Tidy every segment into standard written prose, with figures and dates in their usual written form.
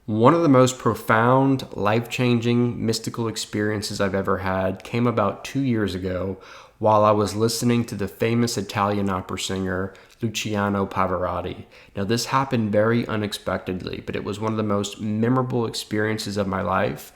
One of the most profound, life-changing, mystical experiences I've ever had came about 2 years ago while I was listening to the famous Italian opera singer Luciano Pavarotti. Now, this happened very unexpectedly, but it was one of the most memorable experiences of my life,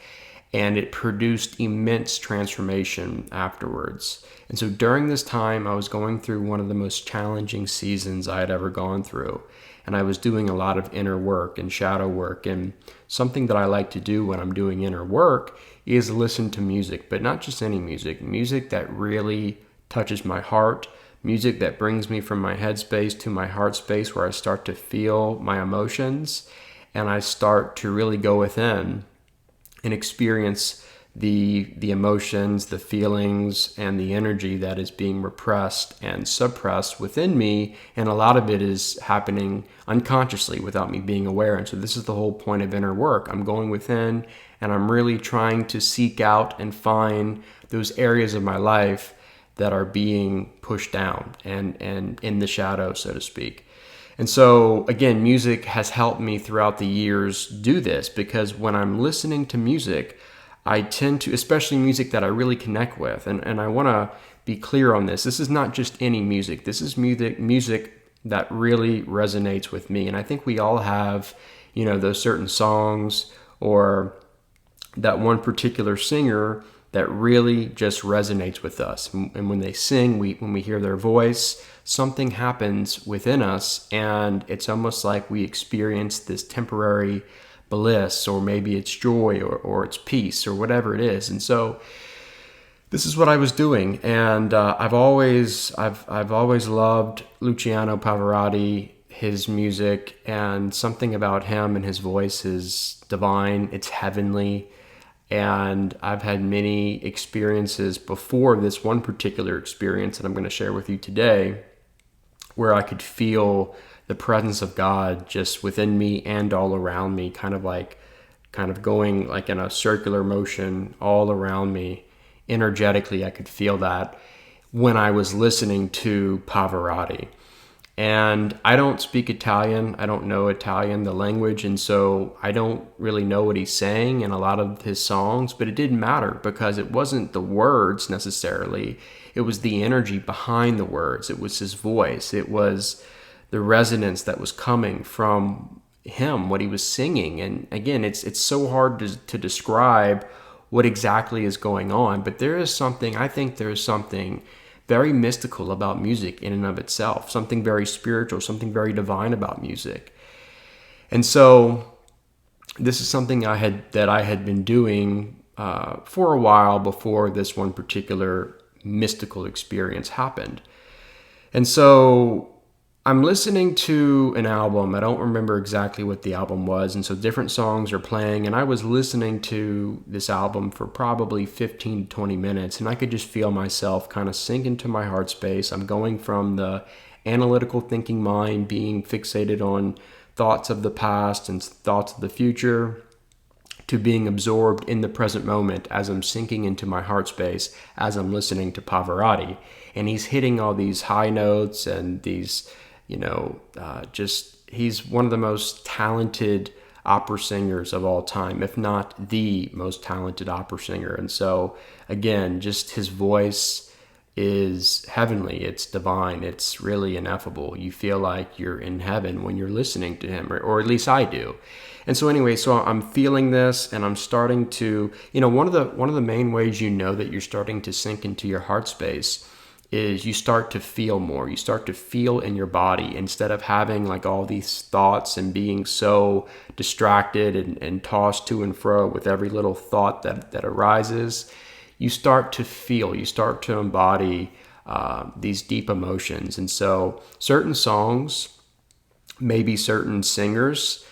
and it produced immense transformation afterwards. And so during this time, I was going through one of the most challenging seasons I had ever gone through. And I was doing a lot of inner work and shadow work. And something that I like to do when I'm doing inner work is listen to music, but not just any music, music that really touches my heart, music that brings me from my head space to my heart space, where I start to feel my emotions and I start to really go within and experience the emotions, the feelings, and the energy that is being repressed and suppressed within me. And a lot of it is happening unconsciously without me being aware. And so this is the whole point of inner work. I'm going within and I'm really trying to seek out and find those areas of my life that are being pushed down and in the shadow, so to speak. And so, again, music has helped me throughout the years do this, because when I'm listening to music, I tend to, especially music that I really connect with, and I want to be clear on this. This is not just any music. This is music that really resonates with me. And I think we all have, those certain songs or that one particular singer that really just resonates with us. And when they sing, when we hear their voice, something happens within us, and it's almost like we experience this temporary bliss, or maybe it's joy, or it's peace, or whatever it is. And so this is what I was doing, and I've always loved Luciano Pavarotti, his music, and something about him and his voice is divine. It's heavenly. And I've had many experiences before this one particular experience that I'm going to share with you today, where I could feel the presence of God just within me and all around me, kind of going like in a circular motion all around me. Energetically, I could feel that when I was listening to Pavarotti. And I don't speak Italian. I don't know Italian, the language. And so I don't really know what he's saying in a lot of his songs, but it didn't matter, because it wasn't the words necessarily. It was the energy behind the words. It was his voice. It was the resonance that was coming from him, what he was singing. And again, it's so hard to describe what exactly is going on, but I think there is something very mystical about music in and of itself, something very spiritual, something very divine about music. And so this is something that I had been doing for a while before this one particular mystical experience happened. And so I'm listening to an album. I don't remember exactly what the album was. And so different songs are playing. And I was listening to this album for probably 15 to 20 minutes. And I could just feel myself kind of sink into my heart space. I'm going from the analytical thinking mind, being fixated on thoughts of the past and thoughts of the future, to being absorbed in the present moment as I'm sinking into my heart space as I'm listening to Pavarotti. And he's hitting all these high notes and these, he's one of the most talented opera singers of all time, if not the most talented opera singer. And so, again, just his voice is heavenly. It's divine. It's really ineffable. You feel like you're in heaven when you're listening to him, or at least I do. And so anyway, so I'm feeling this, and I'm starting to, one of the main ways that you're starting to sink into your heart space is you start to feel more. You start to feel in your body, instead of having like all these thoughts and being so distracted and tossed to and fro with every little thought that arises. You start to feel, you start to embody these deep emotions. And so certain songs, maybe certain singers,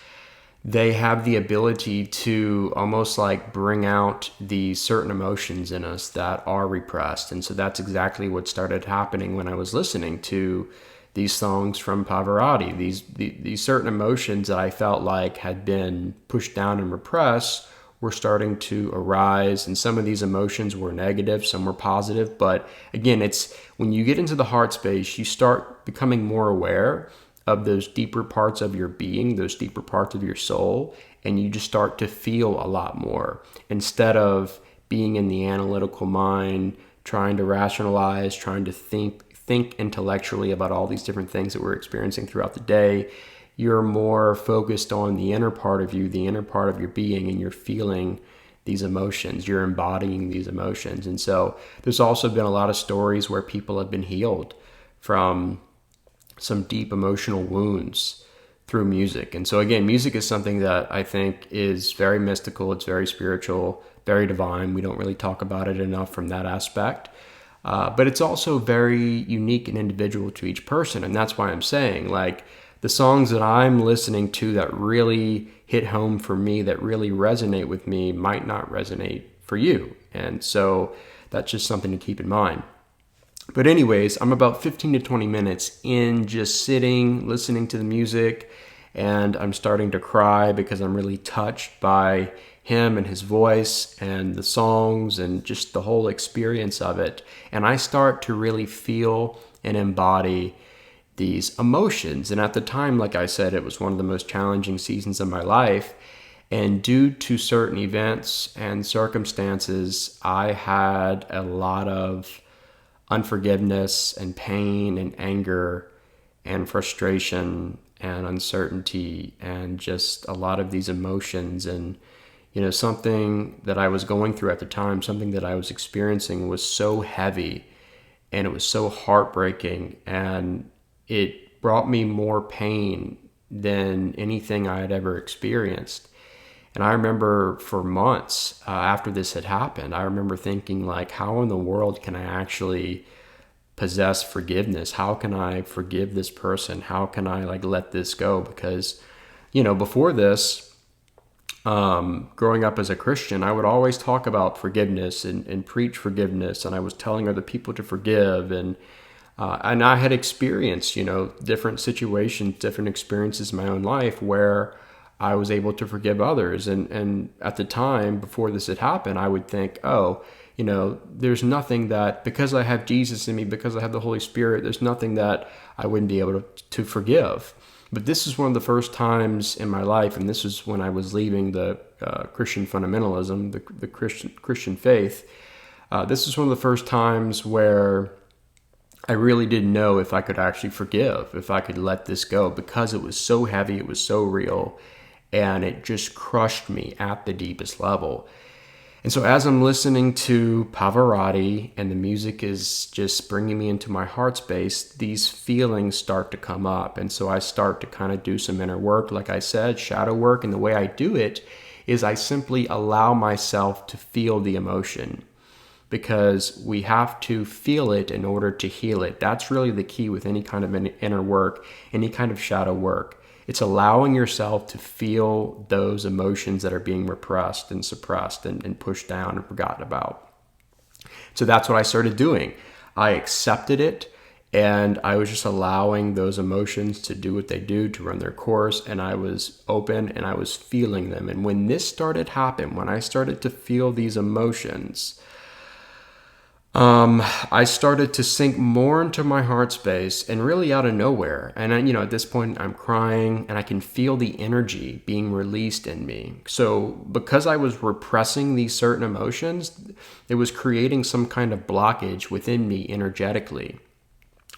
they have the ability to almost like bring out these certain emotions in us that are repressed. And so that's exactly what started happening when I was listening to these songs from Pavarotti. These certain emotions that I felt like had been pushed down and repressed were starting to arise. And some of these emotions were negative, some were positive. But again, it's when you get into the heart space, you start becoming more aware of those deeper parts of your being, those deeper parts of your soul, and you just start to feel a lot more instead of being in the analytical mind, trying to rationalize, trying to think intellectually about all these different things that we're experiencing throughout the day. You're more focused on the inner part of you, the inner part of your being, and you're feeling these emotions. You're embodying these emotions. And so there's also been a lot of stories where people have been healed from some deep emotional wounds through music. And so again, music is something that I think is very mystical. It's very spiritual, very divine. We don't really talk about it enough from that aspect. But it's also very unique and individual to each person. And that's why I'm saying, like, the songs that I'm listening to that really hit home for me, that really resonate with me, might not resonate for you. And so that's just something to keep in mind. But anyways, I'm about 15 to 20 minutes in just sitting, listening to the music, and I'm starting to cry because I'm really touched by him and his voice and the songs and just the whole experience of it. And I start to really feel and embody these emotions. And at the time, like I said, it was one of the most challenging seasons of my life. And due to certain events and circumstances, I had a lot of unforgiveness and pain and anger and frustration and uncertainty and just a lot of these emotions. And something that I was going through at the time, something that I was experiencing was so heavy and it was so heartbreaking, and it brought me more pain than anything I had ever experienced. And I remember for months after this had happened, I remember thinking, like, how in the world can I actually possess forgiveness? How can I forgive this person? How can I let this go? Because, before this, growing up as a Christian, I would always talk about forgiveness and preach forgiveness, and I was telling other people to forgive, and I had experienced, different situations, different experiences in my own life where I was able to forgive others, and at the time before this had happened, I would think, there's nothing that, because I have Jesus in me, because I have the Holy Spirit, there's nothing that I wouldn't be able to forgive. But this is one of the first times in my life, and this is when I was leaving the Christian fundamentalism, the Christian faith. This is one of the first times where I really didn't know if I could actually forgive, if I could let this go, because it was so heavy, it was so real, and it just crushed me at the deepest level. And so as I'm listening to Pavarotti and the music is just bringing me into my heart space, these feelings start to come up. And so I start to kind of do some inner work, like I said, shadow work. And the way I do it is I simply allow myself to feel the emotion, because we have to feel it in order to heal it. That's really the key with any kind of inner work, any kind of shadow work. It's allowing yourself to feel those emotions that are being repressed and suppressed and pushed down and forgotten about. So that's what I started doing. I accepted it, and I was just allowing those emotions to do what they do, to run their course, and I was open and I was feeling them. And when this started happening, when I started to feel these emotions, I started to sink more into my heart space, and really out of nowhere. And at this point I'm crying and I can feel the energy being released in me. So because I was repressing these certain emotions, it was creating some kind of blockage within me energetically.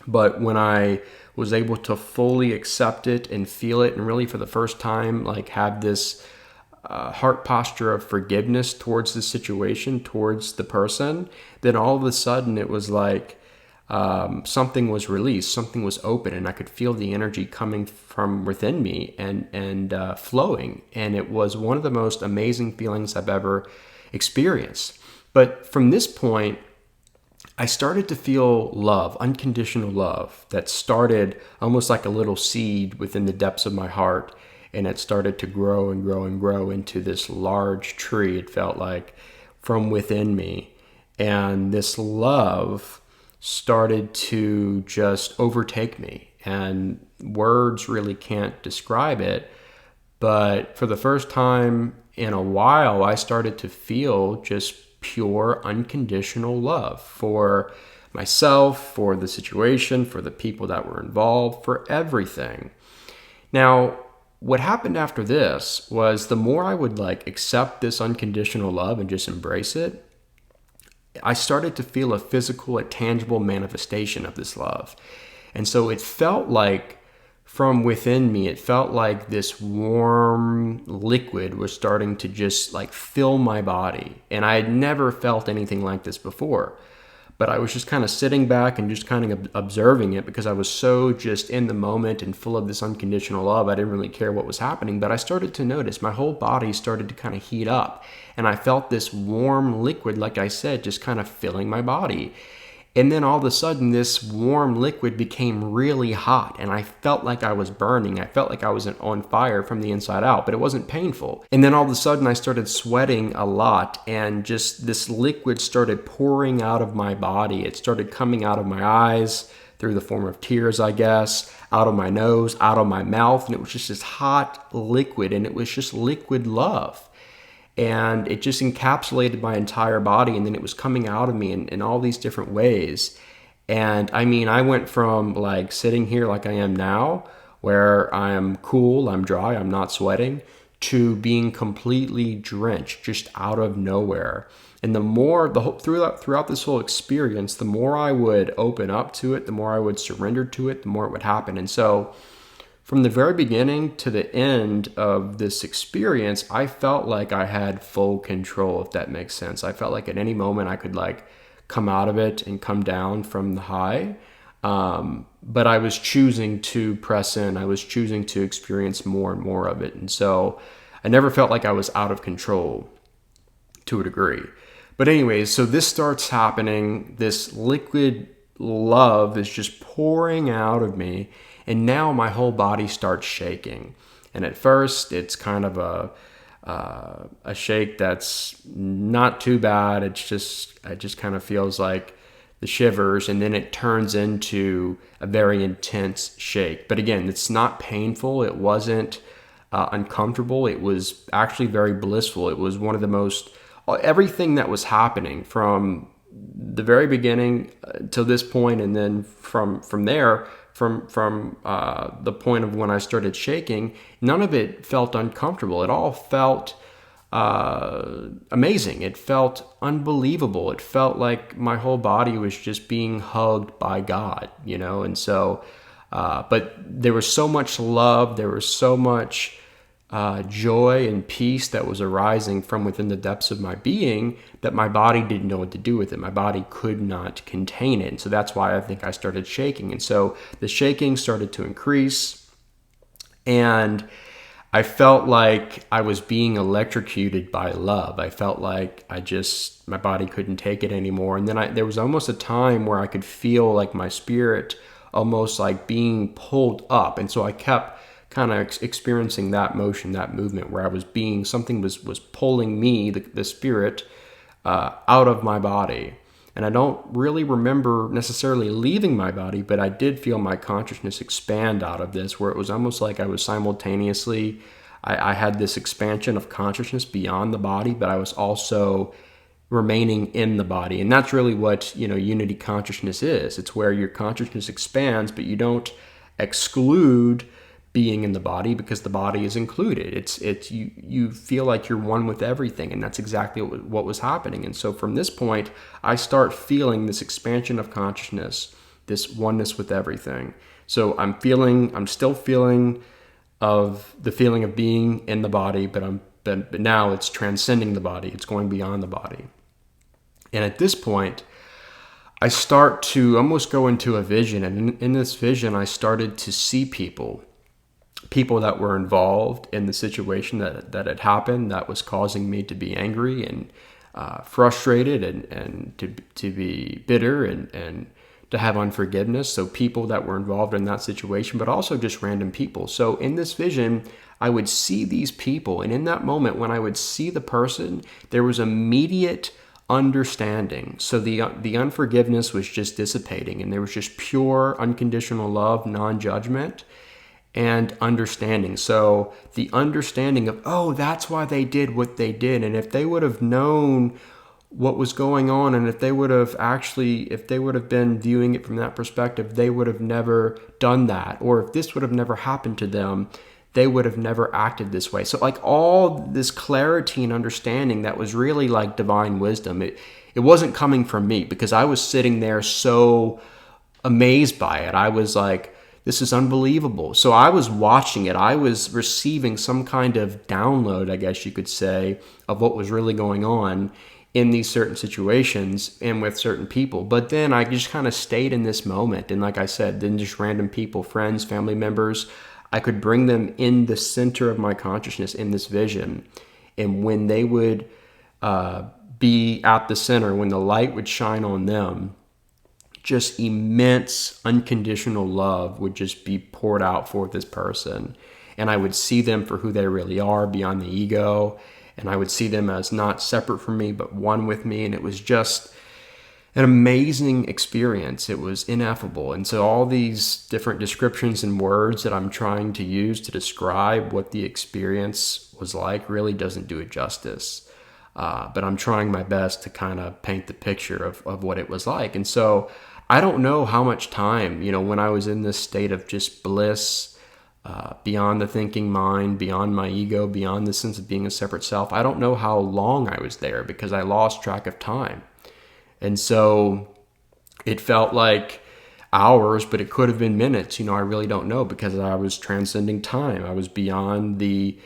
But when I was able to fully accept it and feel it, and really for the first time, have this heart posture of forgiveness towards the situation, towards the person, then all of a sudden it was like something was released, something was open, and I could feel the energy coming from within me and flowing. And it was one of the most amazing feelings I've ever experienced. But from this point, I started to feel love, unconditional love, that started almost like a little seed within the depths of my heart. And it started to grow and grow and grow into this large tree, it felt like, from within me. And this love started to just overtake me. And words really can't describe it. But for the first time in a while, I started to feel just pure, unconditional love for myself, for the situation, for the people that were involved, for everything. Now, what happened after this was the more I would like accept this unconditional love and just embrace it, I started to feel a physical, a tangible manifestation of this love. And so it felt like from within me, it felt like this warm liquid was starting to just like fill my body. And I had never felt anything like this before. But I was just kind of sitting back and just kind of observing it because I was so just in the moment and full of this unconditional love. I didn't really care what was happening, but I started to notice my whole body started to kind of heat up. And I felt this warm liquid, like I said, just kind of filling my body. And then all of a sudden, this warm liquid became really hot, and I felt like I was burning. I felt like I was on fire from the inside out, but it wasn't painful. And then all of a sudden, I started sweating a lot, and just this liquid started pouring out of my body. It started coming out of my eyes through the form of tears, I guess, out of my nose, out of my mouth, and it was just this hot liquid, and it was just liquid love. And it just encapsulated my entire body, and then it was coming out of me in all these different ways. And I mean, I went from like sitting here like I am now, where I am cool, I'm dry, I'm not sweating, to being completely drenched, just out of nowhere. And the more throughout this whole experience, the more I would open up to it, the more I would surrender to it, the more it would happen. And so from the very beginning to the end of this experience, I felt like I had full control, if that makes sense. I felt like at any moment I could like come out of it and come down from the high. But I was choosing to press in. I was choosing to experience more and more of it. And so I never felt like I was out of control to a degree. But anyways, so this starts happening. This liquid love is just pouring out of me. And now my whole body starts shaking. And at first, it's kind of a shake that's not too bad. It just kind of feels like the shivers, and then it turns into a very intense shake. But again, it's not painful. It wasn't uncomfortable. It was actually very blissful. It was one of the most, everything that was happening from the very beginning to this point, and then from there, from the point of when I started shaking, none of it felt uncomfortable. It all felt amazing. It felt unbelievable. It felt like my whole body was just being hugged by God, you know? And so, but there was so much love. There was so much joy and peace that was arising from within the depths of my being that my body didn't know what to do with it. My body could not contain it. And so that's why I think I started shaking. And so the shaking started to increase, and I felt like I was being electrocuted by love. I felt like my body couldn't take it anymore. And then there was almost a time where I could feel like my spirit almost like being pulled up. And so I kept kind of experiencing that motion, that movement, where something was pulling me, the spirit, out of my body. And I don't really remember necessarily leaving my body, but I did feel my consciousness expand out of this, where it was almost like I was simultaneously, I had this expansion of consciousness beyond the body, but I was also remaining in the body. And that's really what, unity consciousness is. It's where your consciousness expands, but you don't exclude being in the body, because the body is included. It's you feel like you're one with everything, and that's exactly what was happening. And so from this point, I start feeling this expansion of consciousness, this oneness with everything. So I'm still feeling of the feeling of being in the body, but now it's transcending the body. It's going beyond the body. And at this point, I start to almost go into a vision, and in this vision, I started to see people that were involved in the situation that had happened, that was causing me to be angry and frustrated and to be bitter and to have unforgiveness. So people that were involved in that situation, but also just random people. So in this vision, I would see these people. And in that moment, when I would see the person, there was immediate understanding. So the unforgiveness was just dissipating, and there was just pure unconditional love, non-judgment, and understanding. So the understanding of, oh, that's why they did what they did. And if they would have known what was going on. And if they would have been viewing it from that perspective, they would have never done that. Or if this would have never happened to them, they would have never acted this way. So like all this clarity and understanding that was really like divine wisdom, it wasn't coming from me, because I was sitting there so amazed by it. I was like, this is unbelievable. So I was watching it. I was receiving some kind of download, I guess you could say, of what was really going on in these certain situations and with certain people. But then I just kind of stayed in this moment. And like I said, then just random people, friends, family members, I could bring them in the center of my consciousness in this vision. And when they would be at the center, when the light would shine on them, just immense unconditional love would just be poured out for this person. And I would see them for who they really are, beyond the ego. And I would see them as not separate from me, but one with me. And it was just an amazing experience. It was ineffable. And so all these different descriptions and words that I'm trying to use to describe what the experience was like really doesn't do it justice. But I'm trying my best to kind of paint the picture of what it was like. And so I don't know how much time, when I was in this state of just bliss, beyond the thinking mind, beyond my ego, beyond the sense of being a separate self, I don't know how long I was there, because I lost track of time. And so it felt like hours, but it could have been minutes. I really don't know, because I was transcending time. I was beyond the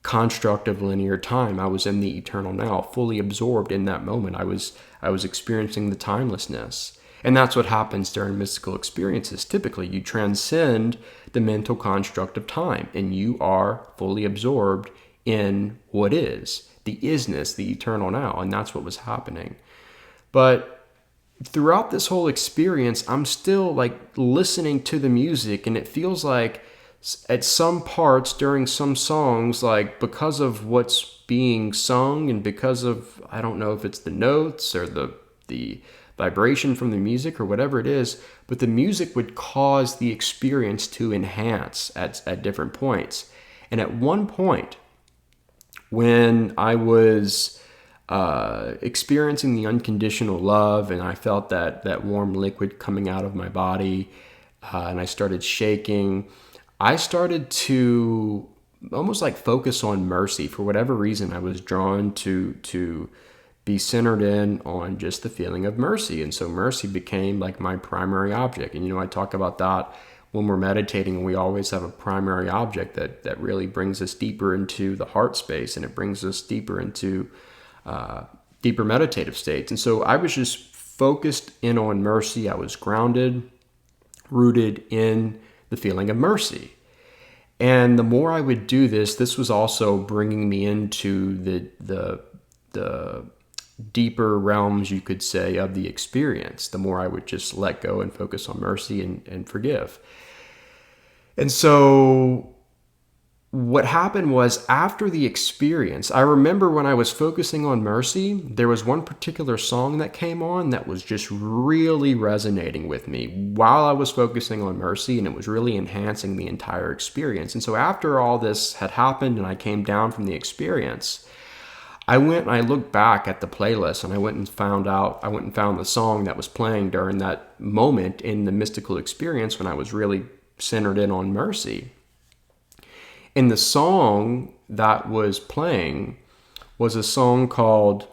construct of linear time. I was in the eternal now, fully absorbed in that moment. I was experiencing the timelessness. And that's what happens during mystical experiences. Typically, you transcend the mental construct of time, and you are fully absorbed in what is, the isness, the eternal now. And that's what was happening. But throughout this whole experience, I'm still like listening to the music, and it feels like at some parts during some songs, like because of what's being sung and because of, I don't know if it's the notes or the vibration from the music or whatever it is, but the music would cause the experience to enhance at different points. And at one point, when I was experiencing the unconditional love, and I felt that warm liquid coming out of my body, and I started shaking, I started to almost like focus on mercy. For whatever reason, I was drawn to be centered in on just the feeling of mercy. And so mercy became like my primary object. And, I talk about that when we're meditating. We always have a primary object that really brings us deeper into the heart space, and it brings us deeper into deeper meditative states. And so I was just focused in on mercy. I was grounded, rooted in the feeling of mercy. And the more I would do this was also bringing me into the deeper realms, you could say, of the experience. The more I would just let go and focus on mercy and forgive. And so what happened was, after the experience, I remember when I was focusing on mercy, there was one particular song that came on that was just really resonating with me while I was focusing on mercy, and it was really enhancing the entire experience. And so after all this had happened and I came down from the experience, I went and I looked back at the playlist, and I went and found the song that was playing during that moment in the mystical experience when I was really centered in on mercy. And the song that was playing was a song called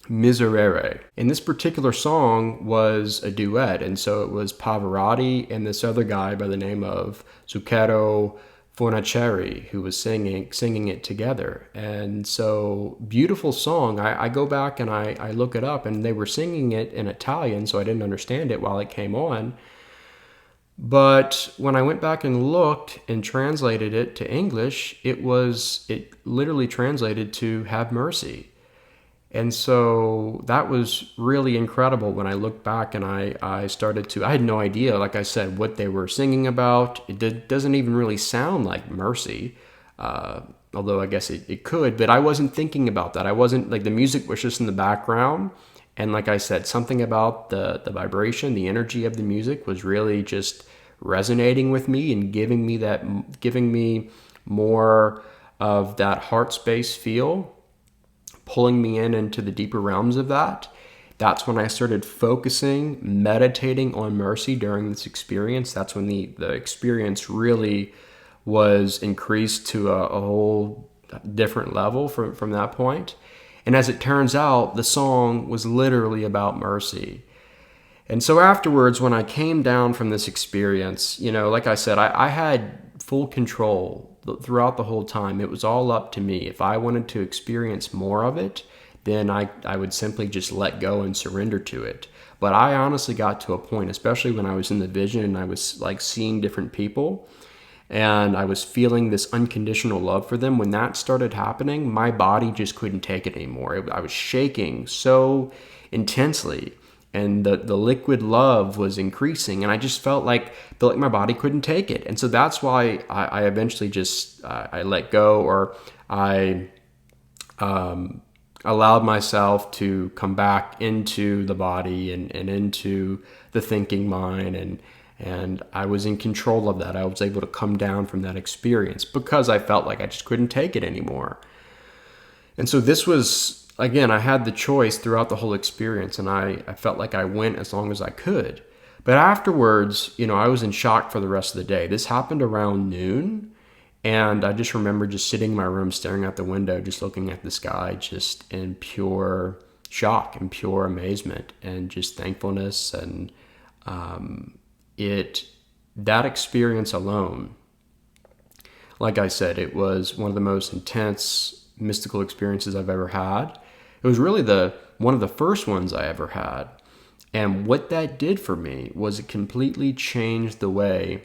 Miserere. And this particular song was a duet. And so it was Pavarotti and this other guy by the name of Zucchero Fornaciari who was singing it together. And so, beautiful song. I go back and I look it up, and they were singing it in Italian, so I didn't understand it while it came on. But when I went back and looked and translated it to English, it literally translated to have mercy. And so that was really incredible when I looked back and I started to, I had no idea, like I said, what they were singing about. It doesn't even really sound like mercy, although I guess it could, but I wasn't thinking about that. I wasn't, like, the music was just in the background. And like I said, something about the vibration, the energy of the music was really just resonating with me and giving me more of that heart space feel, pulling me into the deeper realms of that. That's when I started focusing, meditating on mercy during this experience. That's when the experience really was increased to a whole different level from that point. And as it turns out, the song was literally about mercy. And so afterwards, when I came down from this experience, like I said, I had full control throughout the whole time. It was all up to me. If I wanted to experience more of it, then I would simply just let go and surrender to it. But I honestly got to a point, especially when I was in the vision and I was like seeing different people and I was feeling this unconditional love for them. When that started happening, my body just couldn't take it anymore. I was shaking so intensely, and the liquid love was increasing, and I just felt like my body couldn't take it. And so that's why I eventually just I let go, or I allowed myself to come back into the body and into the thinking mind, and I was in control of that. I was able to come down from that experience because I felt like I just couldn't take it anymore. And so this was, again, I had the choice throughout the whole experience, and I felt like I went as long as I could. But afterwards, I was in shock for the rest of the day. This happened around noon, and I just remember just sitting in my room, staring out the window, just looking at the sky, just in pure shock and pure amazement and just thankfulness. And that experience alone, like I said, it was one of the most intense mystical experiences I've ever had. It was really one of the first ones I ever had. And what that did for me was it completely changed the way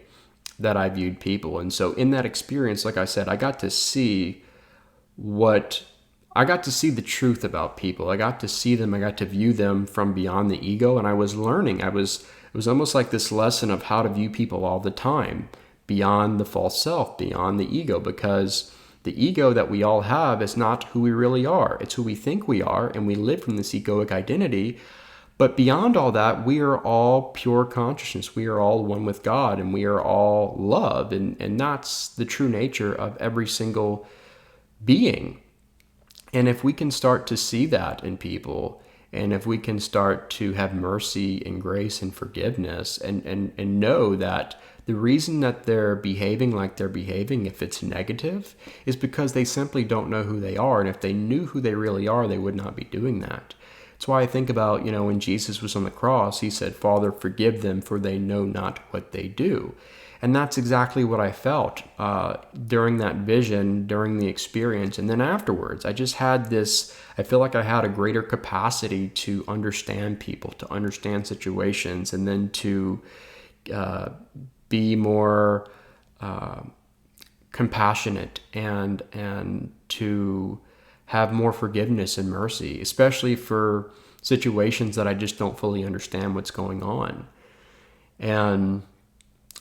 that I viewed people. And so in that experience, like I said, I got to see the truth about people. I got to see them. I got to view them from beyond the ego. And I was learning. It was almost like this lesson of how to view people all the time, beyond the false self, beyond the ego, because the ego that we all have is not who we really are. It's who we think we are, and we live from this egoic identity. But beyond all that, we are all pure consciousness. We are all one with God, and we are all love. And that's the true nature of every single being. And if we can start to see that in people, and if we can start to have mercy and grace and forgiveness, and know that the reason that they're behaving like they're behaving, if it's negative, is because they simply don't know who they are. And if they knew who they really are, they would not be doing that. That's why I think about, when Jesus was on the cross, he said, "Father, forgive them, for they know not what they do." And that's exactly what I felt during that vision, during the experience. And then afterwards, I just had I feel like I had a greater capacity to understand people, to understand situations, and then to be more compassionate and to have more forgiveness and mercy, especially for situations that I just don't fully understand what's going on. And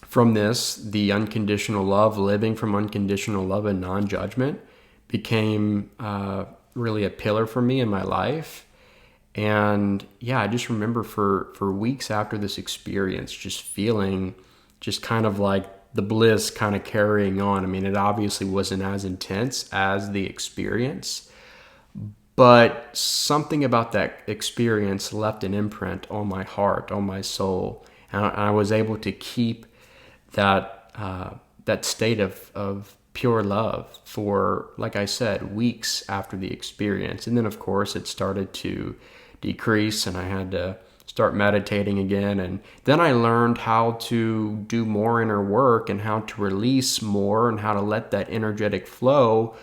from this, the unconditional love, living from unconditional love and non-judgment, became really a pillar for me in my life. And I just remember for weeks after this experience, just feeling just kind of like the bliss kind of carrying on. I mean, it obviously wasn't as intense as the experience, but something about that experience left an imprint on my heart, on my soul. And I was able to keep that state of pure love for, like I said, weeks after the experience. And then, of course, it started to decrease, and I had to start meditating again. And then I learned how to do more inner work and how to release more and how to let that energetic flow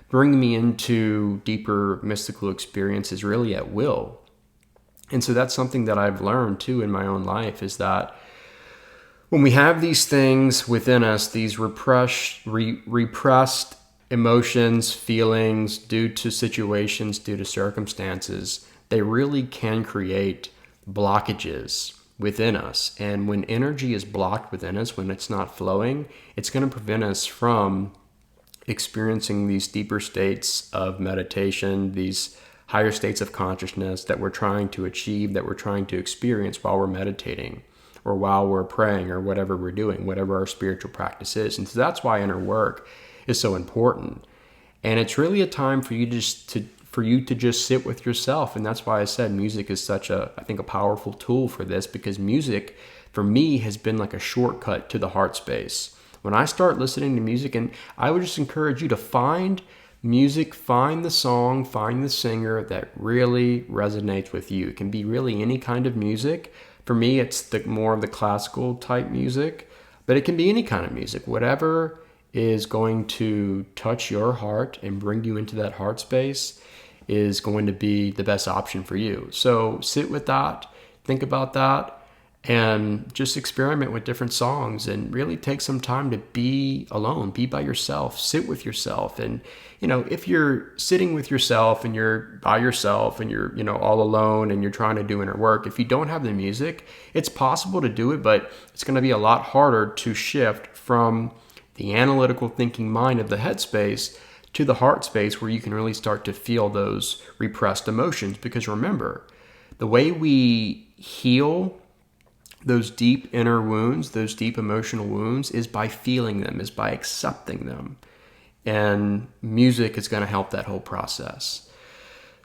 bring me into deeper mystical experiences really at will. And so that's something that I've learned too in my own life, is that when we have these things within us, these repressed emotions, feelings due to situations, due to circumstances, they really can create blockages within us. And when energy is blocked within us, when it's not flowing, it's going to prevent us from experiencing these deeper states of meditation, these higher states of consciousness that we're trying to achieve, that we're trying to experience while we're meditating or while we're praying or whatever we're doing, whatever our spiritual practice is. And so that's why inner work is so important. And it's really a time for you for you to just sit with yourself. And that's why I said music is such I think, a powerful tool for this, because music for me has been like a shortcut to the heart space. When I start listening to music, and I would just encourage you to find music, find the song, find the singer that really resonates with you. It can be really any kind of music. For me, it's more of the classical type music, but it can be any kind of music. Whatever is going to touch your heart and bring you into that heart space is going to be the best option for you. So sit with that, think about that, and just experiment with different songs, and really take some time to be alone, be by yourself, sit with yourself. And, if you're sitting with yourself and you're by yourself and you're, all alone and you're trying to do inner work, if you don't have the music, it's possible to do it, but it's going to be a lot harder to shift from the analytical thinking mind of the headspace to the heart space, where you can really start to feel those repressed emotions. Because remember, the way we heal those deep inner wounds, those deep emotional wounds, is by feeling them, is by accepting them. And music is going to help that whole process.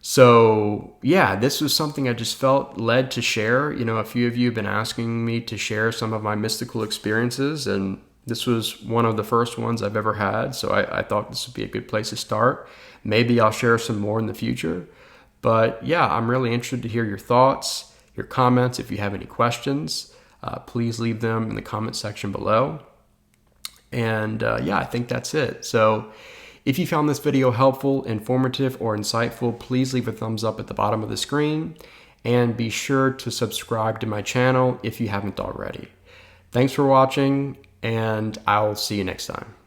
So yeah, this was something I just felt led to share. A few of you have been asking me to share some of my mystical experiences, and this was one of the first ones I've ever had. So I thought this would be a good place to start. Maybe I'll share some more in the future. But yeah, I'm really interested to hear your thoughts, your comments. If you have any questions, please leave them in the comment section below. And yeah, I think that's it. So if you found this video helpful, informative, or insightful, please leave a thumbs up at the bottom of the screen, and be sure to subscribe to my channel if you haven't already. Thanks for watching, and I'll see you next time.